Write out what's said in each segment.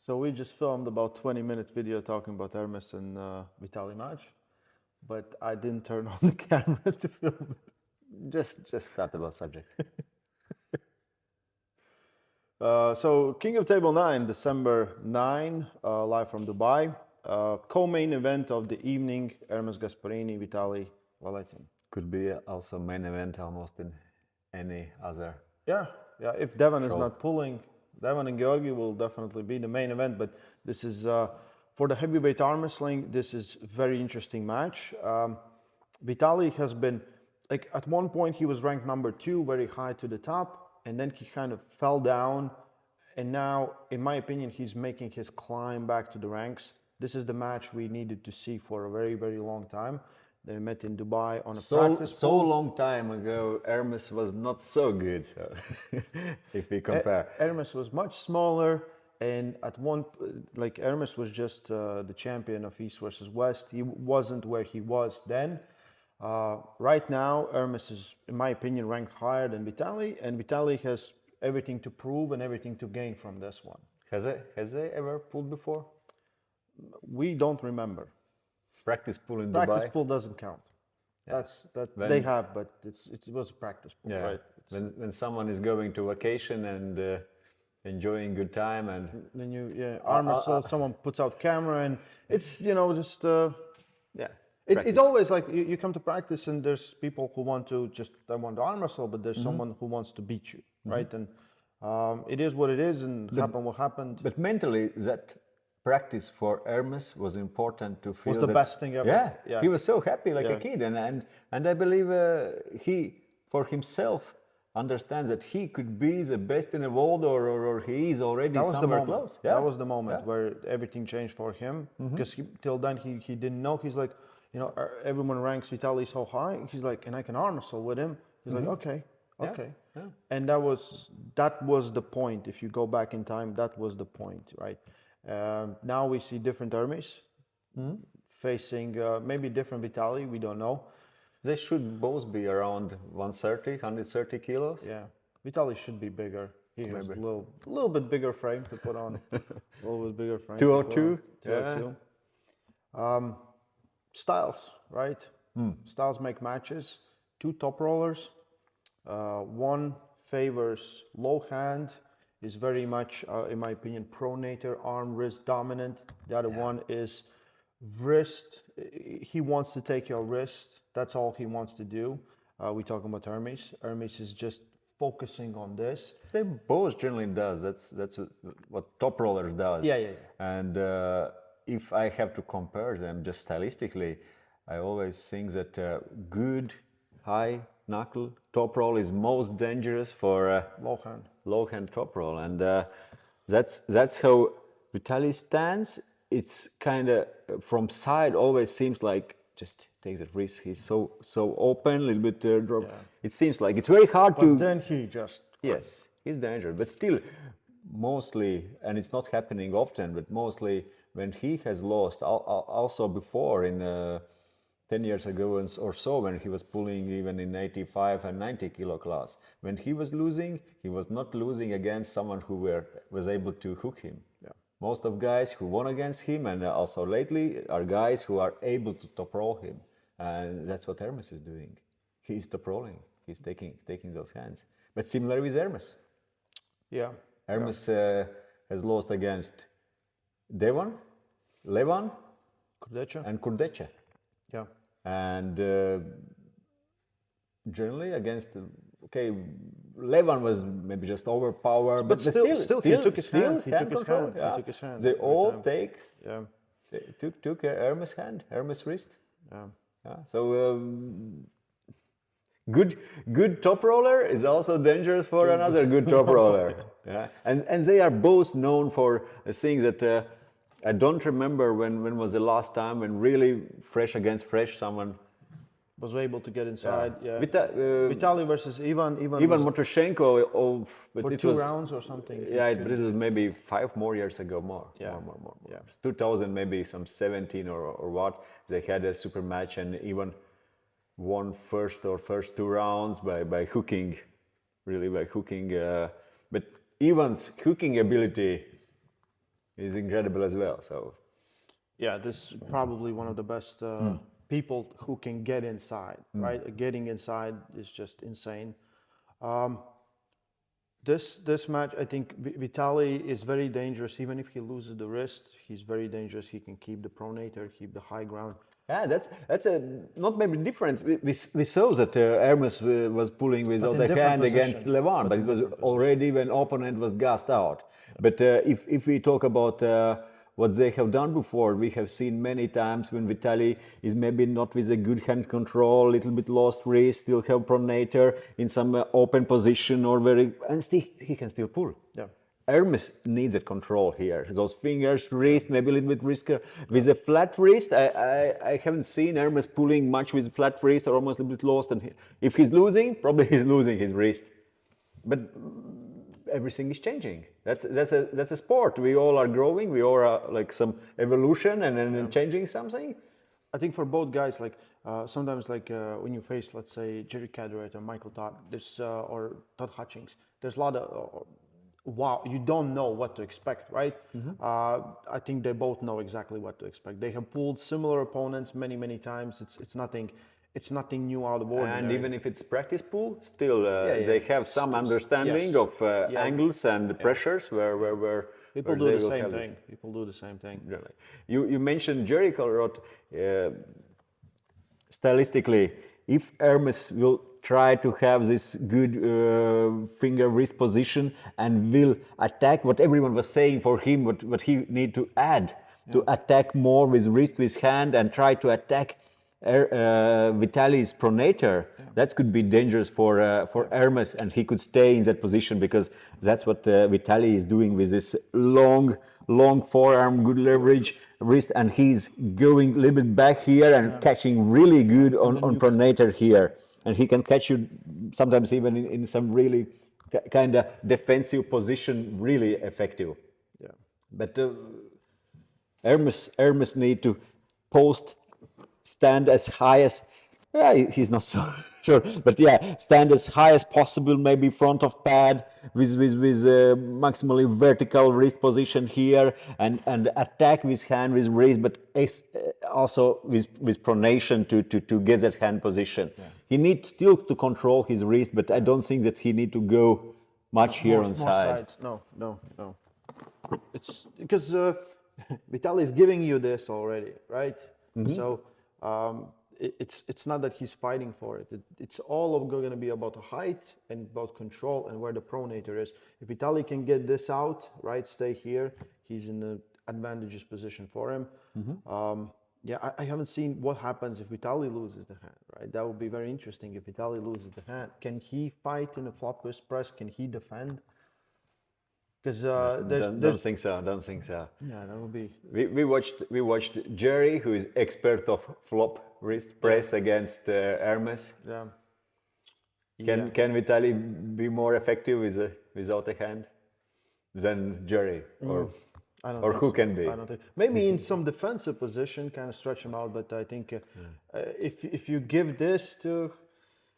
So we just filmed about 20-minute video talking about Ermes and Vitaly match, but I didn't turn on the camera to film it. Just thought about subject. So King of Table 9, December 9, live from Dubai. Co-main event of the evening, Ermes Gasparini, Vitaly Laletin. Could be also main event almost in any other. Yeah. If Devon is Show. not pulling, Devon and Georgi will definitely be the main event. But this is for the heavyweight arm wrestling. This is a very interesting match. Vitaly has been like at one point he was ranked number 2, very high to the top, and then he kind of fell down. And now, in my opinion, he's making his climb back to the ranks. This is the match we needed to see for a very, very long time. They met in Dubai on a practice So pool. long time ago, Ermes was not so good. So if we compare, Ermes was much smaller, and at one like Ermes was just the champion of East versus West. He wasn't where he was then. Right now, Ermes is, in my opinion, ranked higher than Vitaly, and Vitaly has everything to prove and everything to gain from this one. has they ever pulled before? We don't remember. Practice pool in Practice Dubai. pool doesn't count. Yeah. That they have, but it was a practice pool, Yeah. right? When someone is going to vacation and enjoying good time and Then Armwrestling, someone puts out camera, and it's just. yeah. It always like you come to practice and there's people who want to they want to arm wrestle, but there's someone who wants to beat you, right? And it is what it is, and happen what happened. But mentally, that practice for Ermes was important to feel Was the best thing ever. Yeah, he was so happy like a Yeah. kid, and I believe he, for himself, understands that he could be the best in the world, or he is already That was the somewhere moment. close. Yeah. That was the moment where everything changed for him, because till then he didn't know. He's like, everyone ranks Vitaly so high. He's like, and I can arm wrestle with him. He's like, okay. Yeah. And that was the point. If you go back in time, that was the point, right? Now we see different Ermes facing maybe different Vitaly. We don't know. They should both be around 130 kilos. Yeah, Vitaly should be bigger. He has a Maybe. little bit bigger frame to put on. A little bit bigger frame. 202? 202. Styles, right? Styles make matches. 2 top rollers. One favors low hand, is very much, in my opinion, pronator, arm, wrist dominant. The other one is wrist. He wants to take your wrist. That's all he wants to do. We talking about Ermes. Ermes is just focusing on this. They both generally does. That's what top roller does. Yeah. And if I have to compare them just stylistically, I always think that good high knuckle top roll is most dangerous for low hand top roll, and that's how Vitaly stands. It's kind of from side always seems like just takes a risk. He's so open, a little bit drop. Yeah. It seems like it's very hard But to. then he just Yes, he's dangerous, but still, mostly, and it's not happening often, but mostly when he has lost, also before in 10 years ago or so, when he was pulling even in 85 and 90 kilo class, when he was losing, he was not losing against someone who was able to hook him. Yeah. Most of guys who won against him, and also lately, are guys who are able to top roll him, and that's what Ermes is doing. He's top rolling. He's taking those hands. But similar with Ermes. Yeah. Ermes has lost against Devon, Levan, Kurdecha. and Kurdecha. Yeah. And generally against, Levan was maybe just overpowered, but still he took his hand. He took his control, hand. yeah. He took his hand They every all time. take, Yeah. they took Hermes hand, Hermes wrist. Yeah. Yeah. So good top roller is also dangerous for another good top roller. Yeah. And they are both known for things that I don't remember when was the last time when really fresh against fresh someone Was able to get inside. Yeah. Vitaly Vitaly versus Ivan. Ivan was Motoshenko, but for it 2 was rounds or something. yeah, this was maybe 5 more years ago, more. Yeah. More. Yeah. 2000, maybe some 17 or what. They had a super match and even won first 2 rounds by hooking, really by hooking. But Ivan's hooking ability is incredible as well. So Yeah, this is probably one of the best people who can get inside, right? Getting inside is just insane. This match, I think Vitaly is very dangerous. Even if he loses the wrist, he's very dangerous. He can keep the pronator, keep the high ground. yeah, that's a not maybe difference. We saw that Ermes was pulling with But in other different hand against position. Levan, but in it was different already when opponent was gassed out. But if we talk about what they have done before, we have seen many times when Vitaly is maybe not with a good hand control, little bit lost wrist, still have pronator in some open position or and still he can still pull. Yeah. Ermes needs a control here. Those fingers, wrist, maybe a little bit riskier. With a flat wrist, I haven't seen Ermes pulling much with flat wrist or almost a little bit lost. And if he's losing, probably he's losing his wrist. But everything is changing. That's a sport. We all are growing. We all are like some evolution and then changing something. I think for both guys, like sometimes like when you face, let's say, Jerry Cadret or Michael Todd, there's or Todd Hutchings, there's a lot of wow, you don't know what to expect, right? I think they both know exactly what to expect. They have pulled similar opponents many times. It's nothing new out of ordinary. And even if it's practice pool, still they have some Yes. understanding of angles and pressures where People where do they the will same have thing. this. People do the same thing. Really. You mentioned Jerry Colrott. Stylistically, if Ermes will try to have this good finger wrist position and will attack what everyone was saying for him, what he need to add to attack more with wrist, with hand, and try to attack Vitaly's pronator, that could be dangerous for Ermes, and he could stay in that position because that's what Vitaly is doing with this long forearm, good leverage wrist, and he's going a little bit back here and catching really good on pronator here, and he can catch you sometimes even in some really kind of defensive position, really effective. Yeah. But Ermes need to stand as high as, he's not so sure, but stand as high as possible, maybe front of pad with maximally vertical wrist position here, and attack with hand, with wrist, but also with pronation to get that hand position. Yeah. He needs still to control his wrist, but I don't think that he need to go much here on side. Sides. No. It's because Vitaly is giving you this already, right? So it's not that he's fighting for it. It's all going to be about the height and about control and where the pronator is. If Vitaly can get this out, right, stay here, he's in an advantageous position for him. I haven't seen what happens if Vitaly loses the hand, right? That would be very interesting. If Vitaly loses the hand, can he fight in a flop wrist press? Can he defend? Because don't think so. Yeah, that would be. We watched Jerry, who is expert of flop wrist press against Ermes. Yeah. Can Vitaly be more effective without a hand than Jerry, or who can be? I don't think. Maybe in some defensive position, kind of stretch him out. But I think if you give this to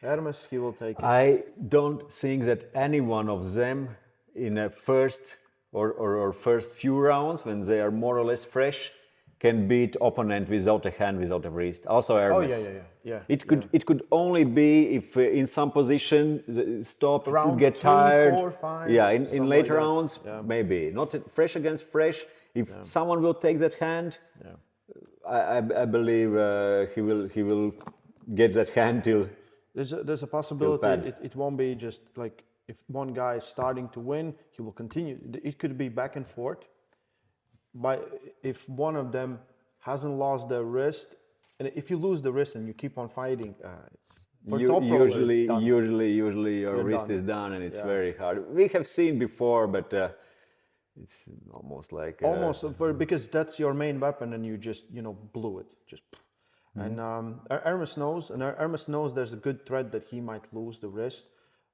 Ermes, he will take it. I don't think that any one of them in a first or first few rounds, when they are more or less fresh, can beat opponent without a hand, without a wrist. Also Ermes. It could only be if in some position stop Round to get 2, tired. 4, 5, in later like rounds, maybe not fresh against fresh. If someone will take that hand, I believe he will get that hand till. There's a possibility it won't be just like. If one guy is starting to win, he will continue. It could be back and forth. But if one of them hasn't lost their wrist, and if you lose the wrist and you keep on fighting, usually your wrist is done, and it's very hard. We have seen before, but it's almost like because that's your main weapon, and you just blew it. And Ermes knows there's a good threat that he might lose the wrist.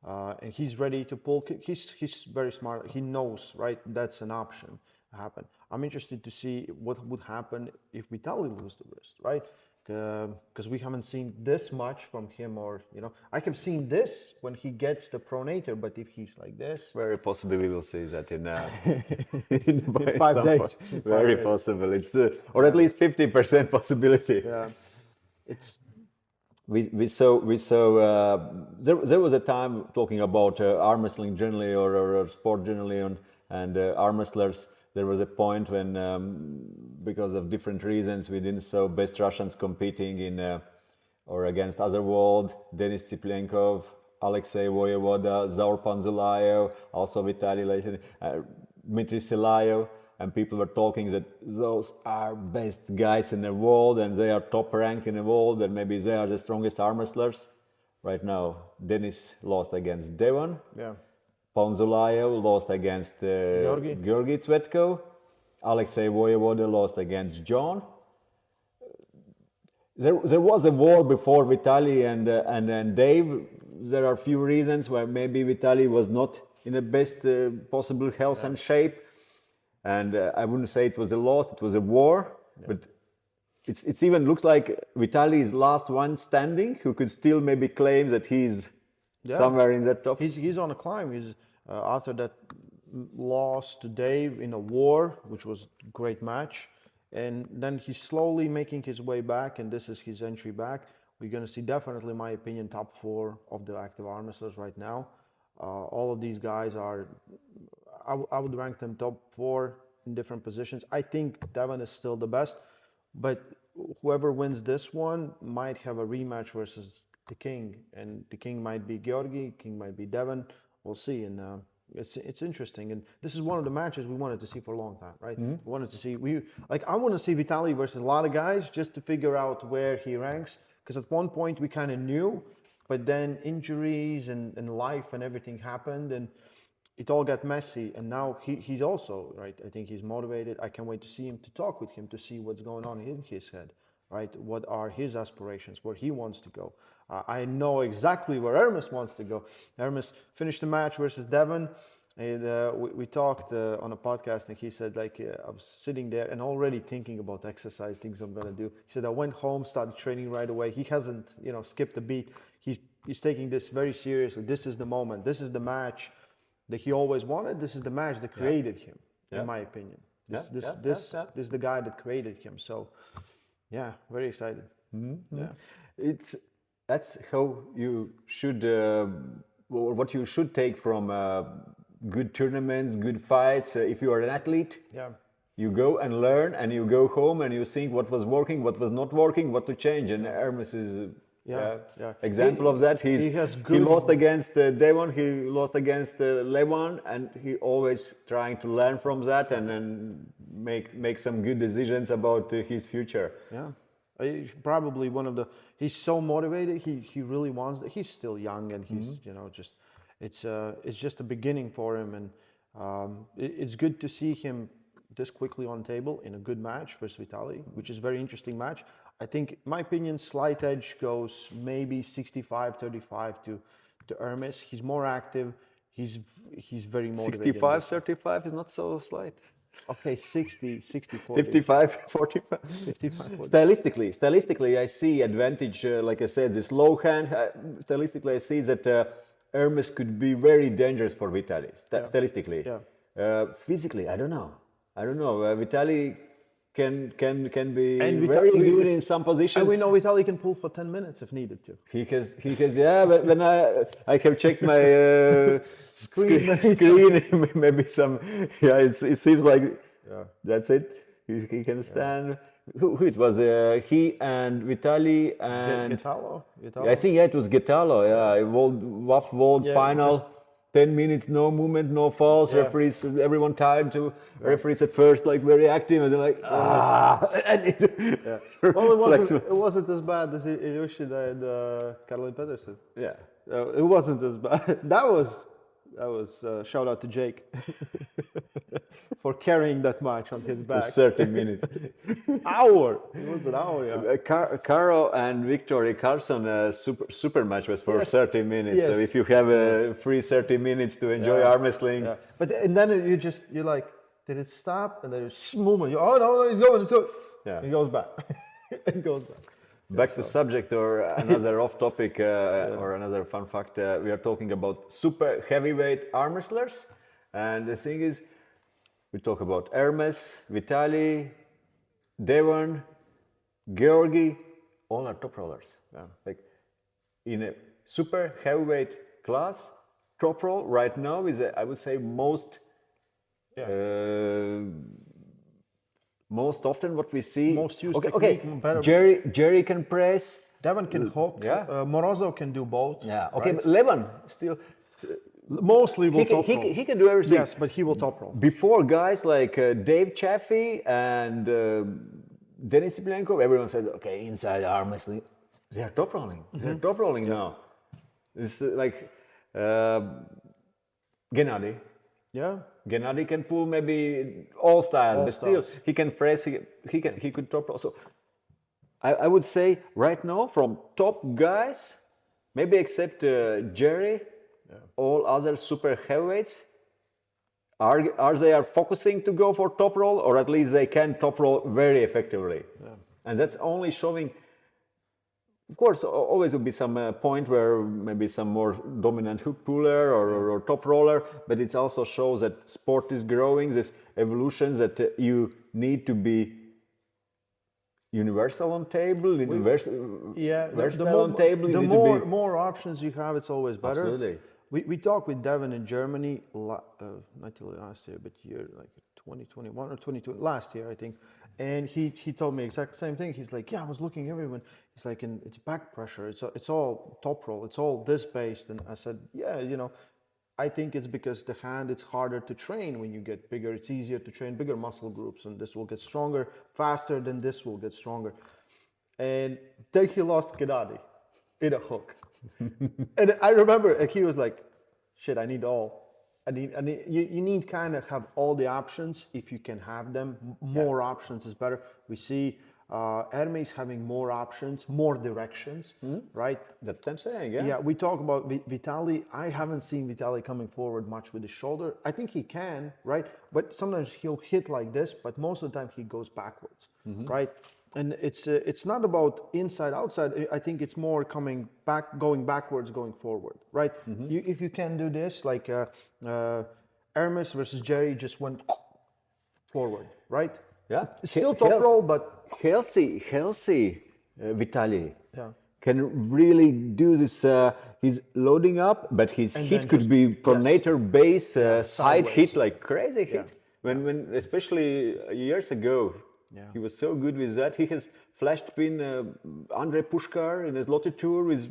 And he's ready to pull. He's very smart. He knows, right? That's an option to happen. I'm interested to see what would happen if Vitaly loses the wrist, right? Because we haven't seen this much from him, or I have seen this when he gets the pronator, but if he's like this, Very possibly we will see that in, in 5 days. Very possible. It's or at least 50% possibility. Yeah, it's We saw there was a time talking about arm wrestling generally or sport generally and arm wrestlers. There was a point when because of different reasons we didn't saw best Russians competing in or against other world. Denis Tsiplenkov, Alexei Voyevoda, Zaur Panzulayev, also Vitaly Laletin, Dmitry Silayev. And people were talking that those are best guys in the world and they are top ranked in the world and maybe they are the strongest arm wrestlers. Right now, Denis lost against Devon. yeah. Panzulayev lost against Georgi Tsvetko. Alexei Voyevoda lost against John. There was a war before Vitaly and Dave. There are few reasons why maybe Vitaly was not in the best possible health and shape. And I wouldn't say it was a loss, it was a war, but it's even looks like Vitaly is last one standing who could still maybe claim that he's somewhere in that top. He's on a climb. He's after that loss to Dave in a war, which was a great match, and then he's slowly making his way back, and this is his entry back. We're going to see definitely, in my opinion, top 4 of the active arm wrestlers right now. All of these guys are... I would rank them top 4 in different positions. I think Devon is still the best, but whoever wins this one might have a rematch versus the King, and the King might be Georgi, King might be Devon. We'll see, and it's interesting. And this is one of the matches we wanted to see for a long time, right? We wanted to see I want to see Vitaly versus a lot of guys just to figure out where he ranks, because at one point we kind of knew, but then injuries and life and everything happened, and it all got messy, and now he's also, right, I think he's motivated. I can't wait to see him, to talk with him, to see what's going on in his head, right? What are his aspirations, where he wants to go. I know exactly where Ermes wants to go. Ermes finished the match versus Devon, and we talked on a podcast, and he said, I was sitting there and already thinking about exercise, things I'm going to do. He said, I went home, started training right away. He hasn't, skipped a beat. He's taking this very seriously. This is the moment. This is the match that he always wanted. This is the match that created him, in my opinion. This is the guy that created him. So, yeah, very excited. Mm-hmm. Yeah, that's how you should, what you should take from good tournaments, good fights. If you are an athlete, you go and learn, and you go home and you think what was working, what was not working, what to change. And Ermes is. Example of that. He lost against Devon, he lost against Levon, and he always trying to learn from that and then make some good decisions about his future. Yeah, probably one of the. He's so motivated. He really wants. He's still young, and he's just. It's just a beginning for him, and it's good to see him this quickly on table in a good match versus Vitaly, which is a very interesting match. I think, in my opinion, slight edge goes maybe 65-35 to Ermes. He's more active. He's very motivated. 65-35 is not so slight. Okay, 60-40. 55-45. 55-40. Stylistically, I see advantage. Like I said, this low hand. Stylistically, I see that Ermes could be very dangerous for Vitaly. Stylistically, physically, I don't know. Vitaly can be very good in some positions. And we know Vitaly can pull for 10 minutes if needed to. He has. But when I have checked my screen, maybe some. Yeah, it seems like that's it. He can stand. Who it was? He and Vitaly and Getalo? I think it was Getalo. Yeah, World final. 10 minutes, no movement, no falls. Referees, everyone tired too. Referees at first very active, and they're like, Well, it wasn't as bad as Yoshida and Caroline Pedersen. Yeah, it wasn't as bad. That was shout out to Jake for carrying that match on his back. 30 minutes. It was an hour. Yeah. Caro and Victoria Carson super match was for 30 minutes. Yes. So if you have a free 30 minutes to enjoy arm wrestling, But and then you're like did it stop? And there's movement. Oh no, he's going. Yeah. He goes back. It goes back. Back to subject or another off topic or another fun fact. We are talking about super heavyweight arm wrestlers, and the thing is, we talk about Ermes, Vitaly, Devon, Georgi, all are top rollers. Yeah. Like in a super heavyweight class, top roll right now is I would say most often what we see. Most used okay, technique, better. Jerry can press. Devon can hook. Yeah. Morozov can do both. Yeah. Okay, right? but Levin still. Mostly will top roll. He can do everything. Yes, but he will top roll. Before guys like Dave Chaffee and Denis Sipilenko, everyone said, okay, inside arm wrestling, they are top rolling. They're top rolling now. It's like Gennady. Yeah. Gennady can pull maybe all styles, All but styles. still he can press. He could top roll. So I would say right now from top guys, maybe except Jerry, all other super heavyweights are they are focusing to go for top roll, or at least they can top roll very effectively. And that's only showing. Of course, always will be some point where maybe some more dominant hook puller or top roller, but it also shows that sport is growing, this evolution that you need to be universal on table, versatile on table. The you need more, to be... more options you have, it's always better. Absolutely. We talked with Devon in Germany, not last year, but year like 2021 or 2020, last year I think, and he told me exact same thing. He's like, yeah, I was looking everyone. He's like, and it's back pressure. It's all top roll. It's all this based. And I said, yeah, I think it's because the hand, it's harder to train when you get bigger. It's easier to train bigger muscle groups, and this will get stronger faster than this will get stronger. And then he lost Gennady in a hook. And I remember he was like, shit, I need all. You need kind of have all the options if you can have them. More options is better. We see Ermes having more options, more directions, right? That's what I'm saying, yeah. Yeah, we talk about Vitaly. I haven't seen Vitaly coming forward much with his shoulder. I think he can, right? But sometimes he'll hit like this, but most of the time he goes backwards, right? And it's not about inside, outside. I think it's more coming back, going backwards, going forward, right? If you can do this, like Ermes versus Jerry just went forward, right? Yeah. It's still top roll, but healthy Vitaly yeah. can really do this. He's loading up, but his hit could be pronator base, side hit, like crazy hit. When especially years ago, he was so good with that. He has flashed pin Andrei Pushkar in his Lottie tour with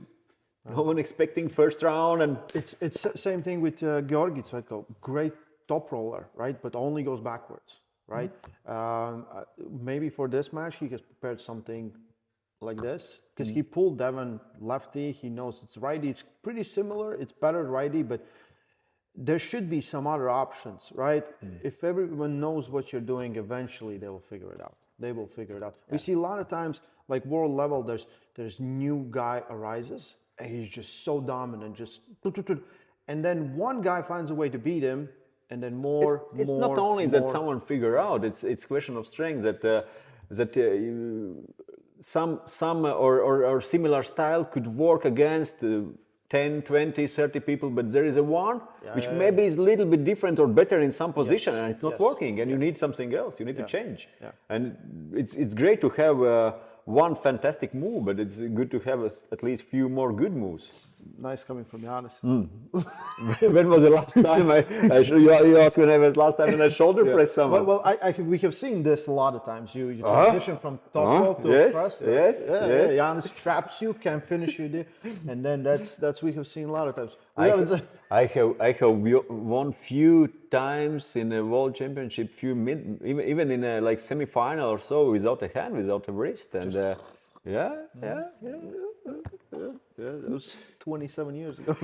no one expecting first round, and it's same thing with Georgi Tsvetko, great top roller, right? But only goes backwards, right? Maybe for this match he has prepared something like this because he pulled Devon lefty. He knows it's righty. It's pretty similar. It's better righty, but there should be some other options, right? If everyone knows what you're doing, eventually they will figure it out. They will figure it out. We see a lot of times, like world level, there's new guy arises, and he's just so dominant, and then one guy finds a way to beat him, and then it's not only that someone figure out. It's question of strength that some or similar style could work against 10, 20, 30 people, but there is a one which maybe is a little bit different or better in some position, and it's not working, and you need something else. You need to change. And it's great to have one fantastic move, but it's good to have at least few more good moves. Nice coming from Janis. When was the last time you asked when I was last time when I shoulder press someone? Well, we have seen this a lot of times. You transition from top roll to press. Yes. Janis traps you, can finish you there, and then that's we have seen a lot of times. I have won few times in a world championship, even in a like semi-final or so, without a hand, without a wrist, and that was 27 years ago.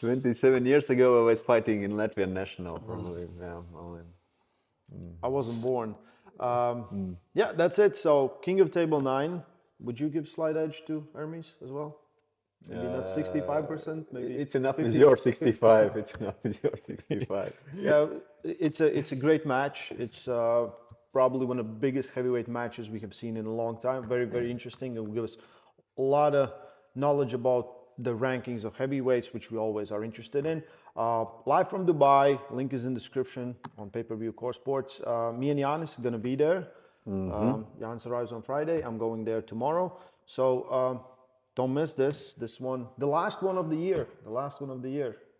27 years ago, I was fighting in Latvian national, probably. I wasn't born. Yeah, that's it. So, King of Table 9. Would you give slight edge to Ermes as well? Maybe not 65%. Maybe It's enough 50. with your 65. It's enough with your 65. Yeah, it's a great match. It's probably one of the biggest heavyweight matches we have seen in a long time. Very, very interesting. It will give us a lot of knowledge about the rankings of heavyweights, which we always are interested in. Live from Dubai, link is in description on pay-per-view Core Sports. Me and Janis are going to be there. Janis arrives on Friday. I'm going there tomorrow. So don't miss this one. The last one of the year.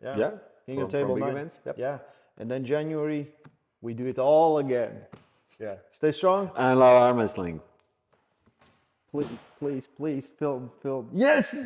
Yeah. King of Table 9. Events. Yep. Yeah. And then January, we do it all again. Yeah. Stay strong. And love Armwrestling. Please, film. Yes.